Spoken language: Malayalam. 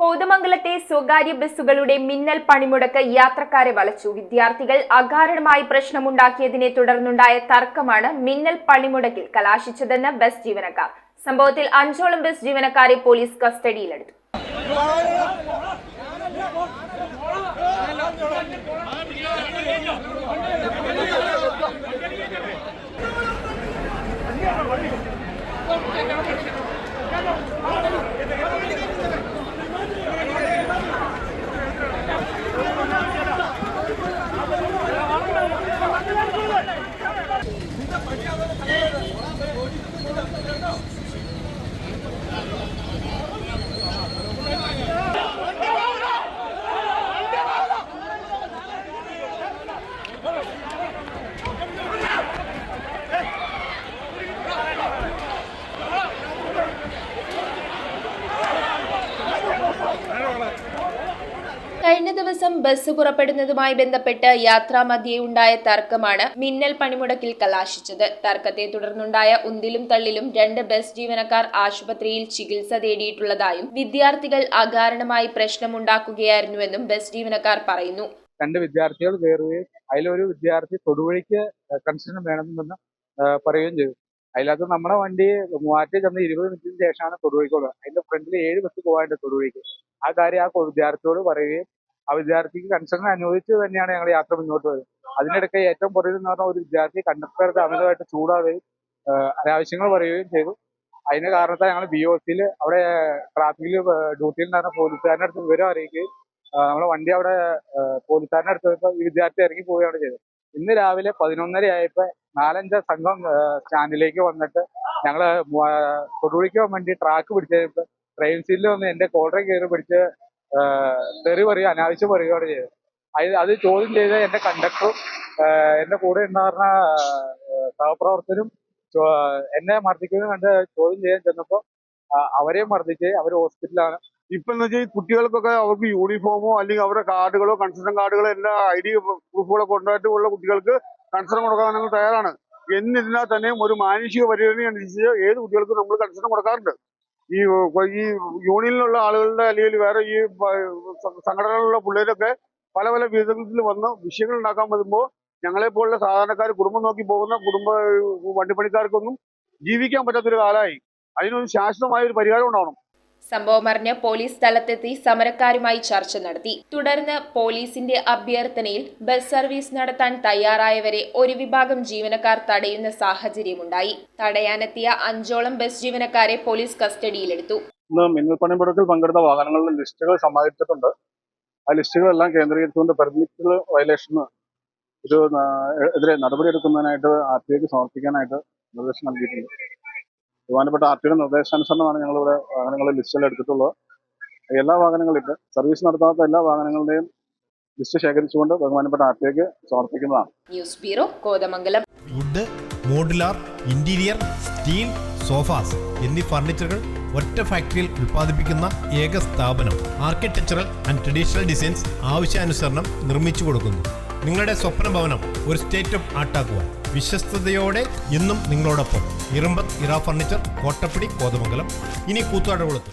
കോതമംഗലത്തെ സ്വകാര്യ ബസ്സുകളുടെ മിന്നൽ പണിമുടക്ക് യാത്രക്കാരെ വലച്ചു. വിദ്യാർത്ഥികൾ അകാരണമായി പ്രശ്നമുണ്ടാക്കിയതിനെ തുടർന്നുണ്ടായ തർക്കമാണ് മിന്നൽ പണിമുടക്കിൽ കലാശിച്ചതെന്ന് ബസ് ജീവനക്കാർ. സംഭവത്തിൽ 5ഓളം ബസ് ജീവനക്കാരെ പോലീസ് കസ്റ്റഡിയിലെടുത്തു. കഴിഞ്ഞ ദിവസം ബസ് പുറപ്പെടുന്നതുമായി ബന്ധപ്പെട്ട് യാത്രാമധ്യേ ഉണ്ടായ തർക്കമാണ് മിന്നൽ പണിമുടക്കിൽ കലാശിച്ചത്. തർക്കത്തെ തുടർന്നുണ്ടായ ഉന്തിലും തള്ളിലും 2 ബസ് ജീവനക്കാർ ആശുപത്രിയിൽ ചികിത്സ തേടിയിട്ടുള്ളതായും വിദ്യാർത്ഥികൾ അകാരണമായി പ്രശ്നമുണ്ടാക്കുകയായിരുന്നുവെന്നും ബസ് ജീവനക്കാർ പറയുന്നു. 2 വിദ്യാർത്ഥികൾ കയറുകയും അതിലൊരു വിദ്യാർത്ഥി തൊടുവഴിക്ക് കൺസെഷൻ വേണമെന്ന് പറയുകയും ചെയ്തു. അതിനകത്ത് നമ്മുടെ വണ്ടി മൂവാറ്റി ചെന്ന് 20 മിനിറ്റിന് ശേഷമാണ് തൊടുവഴിക്കുള്ളത്. അതിന്റെ ഫ്രണ്ടിൽ 7 ബസ് പോകാനുണ്ട് തൊടുവഴിക്ക്. ആ കാര്യം ആ വിദ്യാർത്ഥിയോട് പറയുകയും ആ വിദ്യാർത്ഥിക്ക് കൺസെഷൻ അനുവദിച്ച് തന്നെയാണ് ഞങ്ങൾ യാത്ര മുന്നോട്ട് പോയത്. അതിനിടയ്ക്ക് ഏറ്റവും പുറകിൽ എന്ന് പറഞ്ഞ ഒരു വിദ്യാർത്ഥി കണ്ടക്ടർക്ക് അമിതമായിട്ട് ചൂടാവുകയും അനാവശ്യങ്ങൾ പറയുകയും ചെയ്തു. അതിന് കാരണത്താൽ ഞങ്ങൾ BOCയിൽ അവിടെ ട്രാഫിക്കിൽ ഡ്യൂട്ടിയിൽ നടന്ന പോലീസുകാരൻ്റെ അടുത്ത് വിവരം അറിയിക്കുകയും നമ്മളെ വണ്ടി അവിടെ പോലീസുകാരൻ്റെ അടുത്ത് പോയപ്പോൾ ഈ വിദ്യാർത്ഥി ഇറങ്ങി പോവുകയാണ് ചെയ്തത്. ഇന്ന് രാവിലെ 11:30 ആയപ്പോൾ 4-5 സംഘം സ്റ്റാൻഡിലേക്ക് വന്നിട്ട് ഞങ്ങൾ തൊടുപുഴയ്ക്ക് വേണ്ടി ട്രാക്ക് പിടിച്ചപ്പോൾ ട്രെയിൻ സീറ്റിൽ വന്ന് എൻ്റെ കോളറെ കയറി പിടിച്ച് തെറി പറയുക, അനാവശ്യം പറയുകയാണ് ചെയ്തത്. അത് ചോദ്യം ചെയ്ത് എൻ്റെ കണ്ടക്ടറും എൻ്റെ കൂടെ ഉണ്ടായിരുന്ന സഹപ്രവർത്തകരും എന്നെ മർദ്ദിക്കുന്നത് കണ്ട് ചോദ്യം ചെയ്യാൻ ചെന്നപ്പോൾ അവരെയും മർദ്ദിച്ച് അവർ ഹോസ്പിറ്റലാണ്. ഇപ്പൊ എന്ന് വെച്ചാൽ കുട്ടികൾക്കൊക്കെ അവർക്ക് യൂണിഫോമോ അല്ലെങ്കിൽ അവരുടെ കാർഡുകളോ കൺസെഷൻ കാർഡുകളോ എല്ലാ ID പ്രൂഫുകളോ കൊണ്ടുപോയിട്ടുള്ള കുട്ടികൾക്ക് കൺസെഷൻ കൊടുക്കാൻ ഞങ്ങൾ തയ്യാറാണ്. എന്നിരുന്നാൽ തന്നെയും ഒരു മാനുഷിക പരിഗണന അനുസരിച്ച് ഏത് കുട്ടികൾക്കും നമ്മൾ കൺസെഷൻ കൊടുക്കാറുണ്ട്. ഈ യൂണിയനിലുള്ള ആളുകളുടെ അല്ലെങ്കിൽ വേറെ ഈ സംഘടനകളിലുള്ള പിള്ളേരൊക്കെ പല പല വിധത്തിൽ വന്ന് വിഷയങ്ങൾ ഉണ്ടാക്കാൻ വരുമ്പോൾ ഞങ്ങളെപ്പോലുള്ള സാധാരണക്കാർ കുടുംബം നോക്കി പോകുന്ന വണ്ടിപ്പണിക്കാർക്കൊന്നും ജീവിക്കാൻ പറ്റാത്തൊരു കാലമായി. അതിനൊരു ശാശ്വതമായ ഒരു പരിഹാരം ഉണ്ടാവണം. സംഭവം അറിഞ്ഞ് പോലീസ് സ്ഥലത്തെത്തി സമരക്കാരുമായി ചർച്ച നടത്തി. തുടർന്ന് പോലീസിന്റെ അഭ്യർത്ഥനയിൽ ബസ് സർവീസ് നടത്താൻ തയ്യാറായവരെ ഒരു വിഭാഗം ജീവനക്കാർ തടയുന്ന സാഹചര്യമുണ്ടായി. തടയാനെത്തിയ 5ഓളം ബസ് ജീവനക്കാരെ പോലീസ് കസ്റ്റഡിയിലെടുത്തു. ഇന്ന് മിന്നൽ പണിമുടക്കിൽ പങ്കെടുത്ത വാഹനങ്ങളുടെ ലിസ്റ്റുകൾ സമാഹരിച്ചിട്ടുണ്ട്. ആ ലിസ്റ്റുകളെല്ലാം കേന്ദ്രീകരിച്ചുകൊണ്ട് പെർമിറ്റ് വയലേഷന് എതിരെ നടപടിയെടുക്കുന്നതിനായിട്ട് RTOക്ക് സമർപ്പിക്കാനായിട്ട് നിർദ്ദേശം നൽകിയിട്ടുണ്ട്. ബഹുമാനപ്പെട്ട RTOയുടെ നിർദ്ദേശാനുസരണമാണ് ഞങ്ങളിവിടെ വാഹനങ്ങളുടെ ലിസ്റ്റുകൾ എടുത്തിട്ടുള്ളത്. എല്ലാ വാഹനങ്ങളിലും സർവീസ് നടത്താത്ത എല്ലാ വാഹനങ്ങളുടെയും ലിസ്റ്റ് ശേഖരിച്ചുകൊണ്ട് ബഹുമാനപ്പെട്ട RTOക്ക് സമർപ്പിക്കുന്നതാണ്. News bureau, Kothamangalam. Wood, modular, interior, steel, sofas എന്നീ ഫർണിച്ചറുകൾ ഒറ്റ ഫാക്ടറിയിൽ ഉൽപ്പാദിപ്പിക്കുന്ന ഏക സ്ഥാപനം. ആർക്കിടെക്ചറൽ ആൻഡ് ട്രഡീഷണൽ ഡിസൈൻസ് ആവശ്യാനുസരണം നിർമ്മിച്ചു കൊടുക്കുന്നു. നിങ്ങളുടെ സ്വപ്ന ഭവനം ഒരു സ്റ്റേറ്റ് ഓഫ് ആർട്ടാക്കുവാൻ വിശ്വസ്തയോടെ എന്നും നിങ്ങളോടൊപ്പം. ഇറമ്പത്ത് ഇറ ഫർണിച്ചർ, കോട്ടപ്പടി, കോതമംഗലം. ഇനി കൂത്താട്ടുകുളത്ത്.